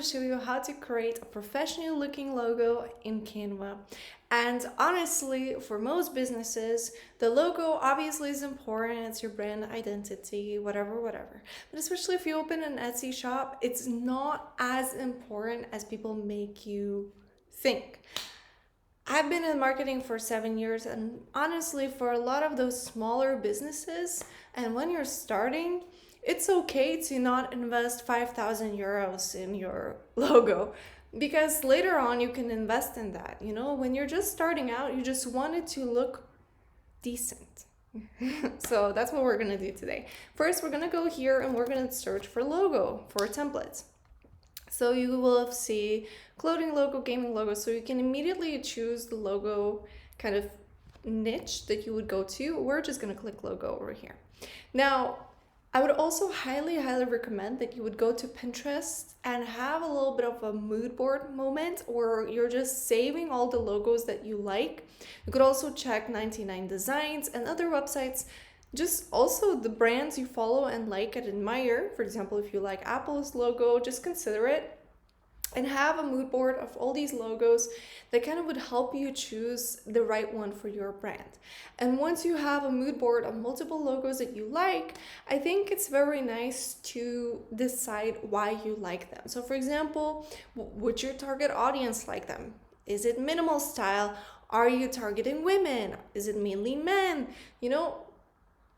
Show you how to create a professional looking logo in Canva. And honestly, for most businesses, the logo obviously is important. It's your brand identity, whatever. But especially if you open an Etsy shop, it's not as important as people make you think. I've been in marketing for 7 years, and honestly, for a lot of those smaller businesses, and when you're starting, it's okay to not invest 5,000 euros in your logo because later on you can invest in that. When you're just starting out, you just want it to look decent. So that's what we're going to do today. First, we're going to go here and we're going to search for logo for templates. So you will see clothing logo, gaming logo. So you can immediately choose the logo kind of niche that you would go to. We're just going to click logo over here. Now, I would also highly recommend that you would go to Pinterest and have a little bit of a mood board moment, or you're just saving all the logos that you like. You could also check 99 Designs and other websites. Just also the brands you follow and like and admire. For example, if you like Apple's logo, just consider it and have a mood board of all these logos that kind of would help you choose the right one for your brand. And once you have a mood board of multiple logos that you like, I think it's very nice to decide why you like them. So for example, would your target audience like them? Is it minimal style? Are you targeting women? Is it mainly men?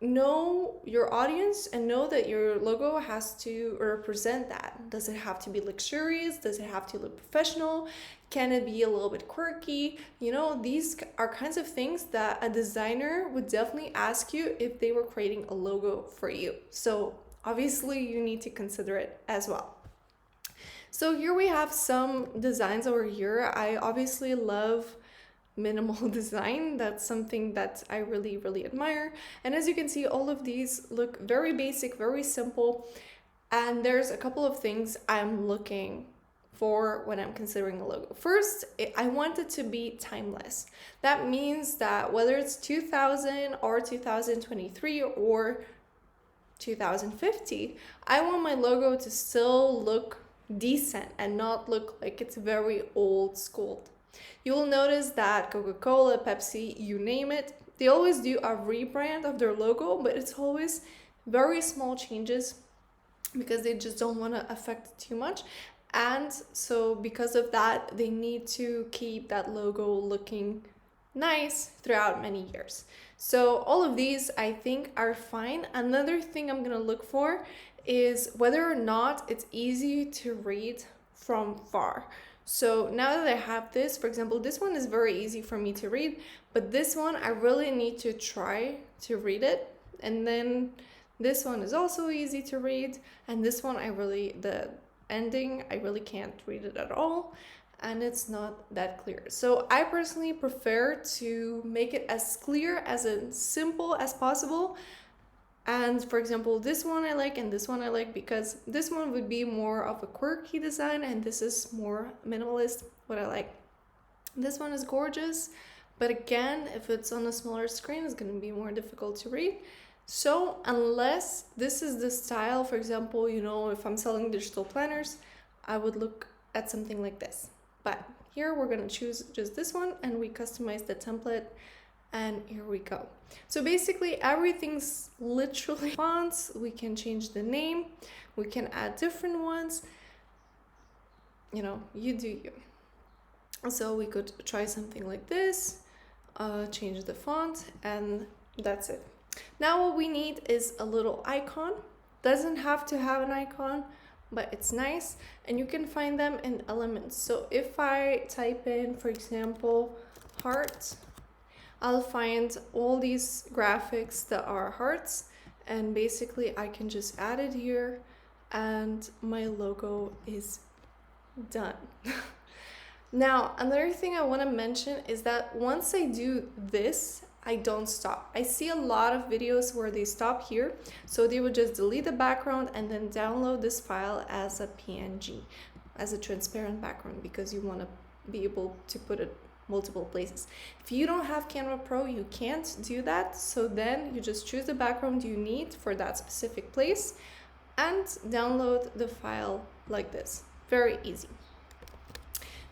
Know your audience and know that your logo has to represent that. Does it have to be luxurious? Does it have to look professional? Can it be a little bit quirky? These are kinds of things that a designer would definitely ask you if they were creating a logo for you. So obviously you need to consider it as well. So here we have some designs over here. I obviously love minimal design. That's something that I really admire. And as you can see, all of these look very basic, very simple. And there's a couple of things I'm looking for when I'm considering a logo. First, I want it to be timeless. That means that whether it's 2000 or 2023 or 2050, I want my logo to still look decent and not look like it's very old school. You will notice that Coca-Cola, Pepsi, you name it, they always do a rebrand of their logo, but it's always very small changes because they just don't want to affect it too much. And so because of that, they need to keep that logo looking nice throughout many years. So all of these I think are fine. Another thing I'm going to look for is whether or not it's easy to read from far. So now that I have this, for example, this one is very easy for me to read, but this one I really need to try to read it. And then this one is also easy to read. And this one the ending, I really can't read it at all. And it's not that clear. So I personally prefer to make it as clear, as simple as possible. And for example, this one I like and this one I like because this one would be more of a quirky design and this is more minimalist, what I like. This one is gorgeous, but again, if it's on a smaller screen, it's going to be more difficult to read. So unless this is the style, for example, if I'm selling digital planners, I would look at something like this. But here we're going to choose just this one and we customize the template. And here we go. So basically everything's literally fonts. We can change the name. We can add different ones. You do you. So we could try something like this, change the font, and that's it. Now what we need is a little icon. Doesn't have to have an icon, but it's nice. And you can find them in elements. So if I type in, for example, heart, I'll find all these graphics that are hearts, and basically I can just add it here and my logo is done. Now, another thing I want to mention is that once I do this, I don't stop. I see a lot of videos where they stop here, so they would just delete the background and then download this file as a PNG, as a transparent background, because you want to be able to put it multiple places. If you don't have Canva Pro, you can't do that. So then you just choose the background you need for that specific place and download the file like this. Very easy.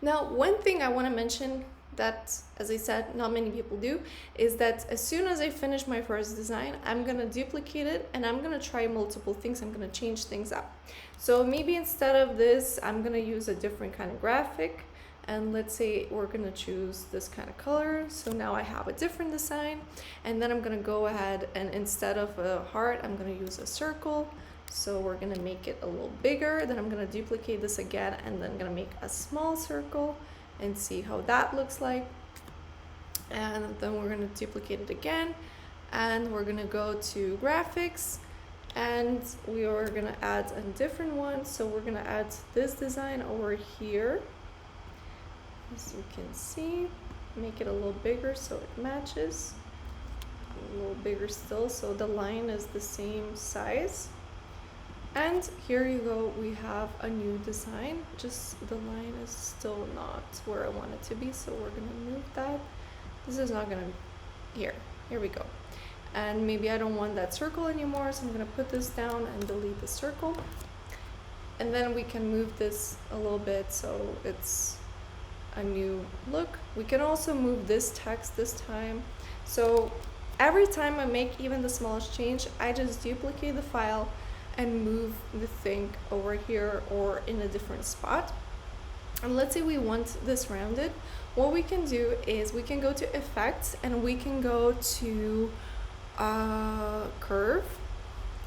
Now, one thing I want to mention that, as I said, not many people do, is that as soon as I finish my first design, I'm gonna duplicate it and I'm gonna try multiple things. I'm gonna change things up. So maybe instead of this, I'm gonna use a different kind of graphic. And let's say we're gonna choose this kind of color. So now I have a different design. And then I'm gonna go ahead and instead of a heart, I'm gonna use a circle. So we're gonna make it a little bigger. Then I'm gonna duplicate this again and then gonna make a small circle and see how that looks like. And then we're gonna duplicate it again. And we're gonna go to graphics and we are gonna add a different one. So we're gonna add this design over here. As you can see, make it a little bigger so it matches. A little bigger still, so the line is the same size. And here you go, we have a new design, just the line is still not where I want it to be, so we're gonna move that. This is not gonna be here we go. And maybe I don't want that circle anymore, so I'm gonna put this down and delete the circle. And then we can move this a little bit so it's a new look. We can also move this text this time. So every time I make even the smallest change, I just duplicate the file and move the thing over here or in a different spot. And let's say we want this rounded. What we can do is we can go to effects and we can go to curve,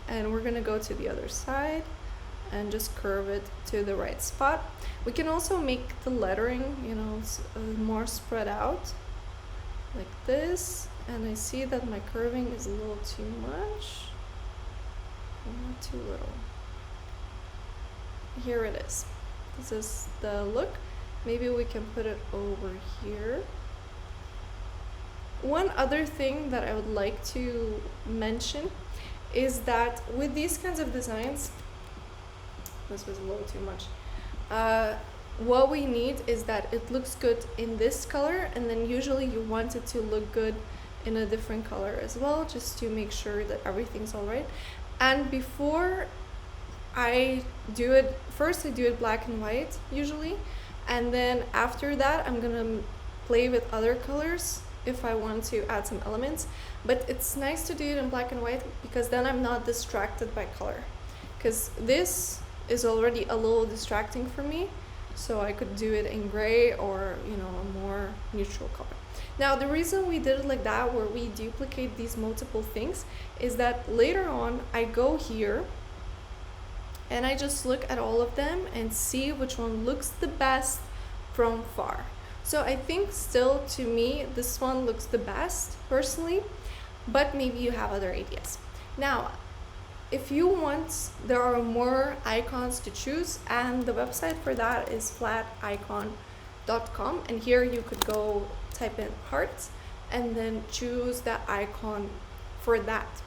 and we're gonna go to the other side and just curve it to the right spot. We can also make the lettering, you know, more spread out like this. And I see that my curving is a little too much. Not too little. Here it is. This is the look. Maybe we can put it over here. One other thing that I would like to mention is that with these kinds of designs, this was a little too much. What we need is that it looks good in this color, and then usually you want it to look good in a different color as well, just to make sure that everything's all right. And before I do it, first I do it black and white usually, and then after that I'm gonna play with other colors if I want to add some elements. But it's nice to do it in black and white because then I'm not distracted by color, because this is already a little distracting for me. So I could do it in gray or, you know, a more neutral color. Now, the reason we did it like that, where we duplicate these multiple things, is that later on I go here and I just look at all of them and see which one looks the best from far. So I think still, to me, this one looks the best personally, but maybe you have other ideas. Now, if you want, there are more icons to choose, and the website for that is flaticon.com, and here you could go type in hearts and then choose that icon for that.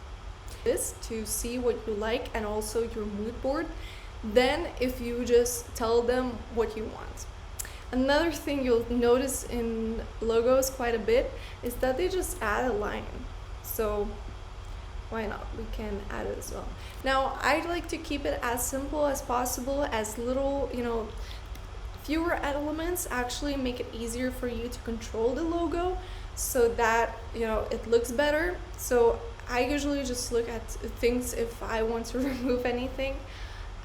This to see what you like and also your mood board. Then if you just tell them what you want. Another thing you'll notice in logos quite a bit is that they just add a line. So why not? We can add it as well. Now, I like to keep it as simple as possible, as little, you know, fewer elements actually make it easier for you to control the logo so that, you know, it looks better. So I usually just look at things if I want to remove anything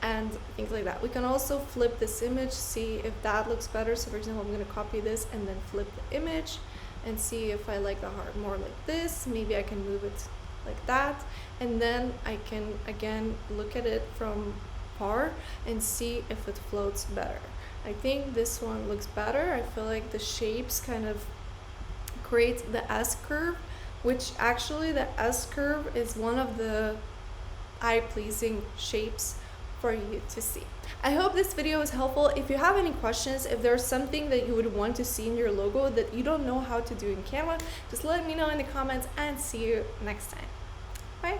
and things like that. We can also flip this image, see if that looks better. So for example, I'm going to copy this and then flip the image and see if I like the heart more like this. Maybe I can move it like that, and then I can again look at it from far and see if it floats better. I think this one looks better. I feel like the shapes kind of create the S curve, which actually the S curve is one of the eye-pleasing shapes for you to see. I hope this video was helpful. If you have any questions, if there's something that you would want to see in your logo that you don't know how to do in Canva, just let me know in the comments, and see you next time. Bye.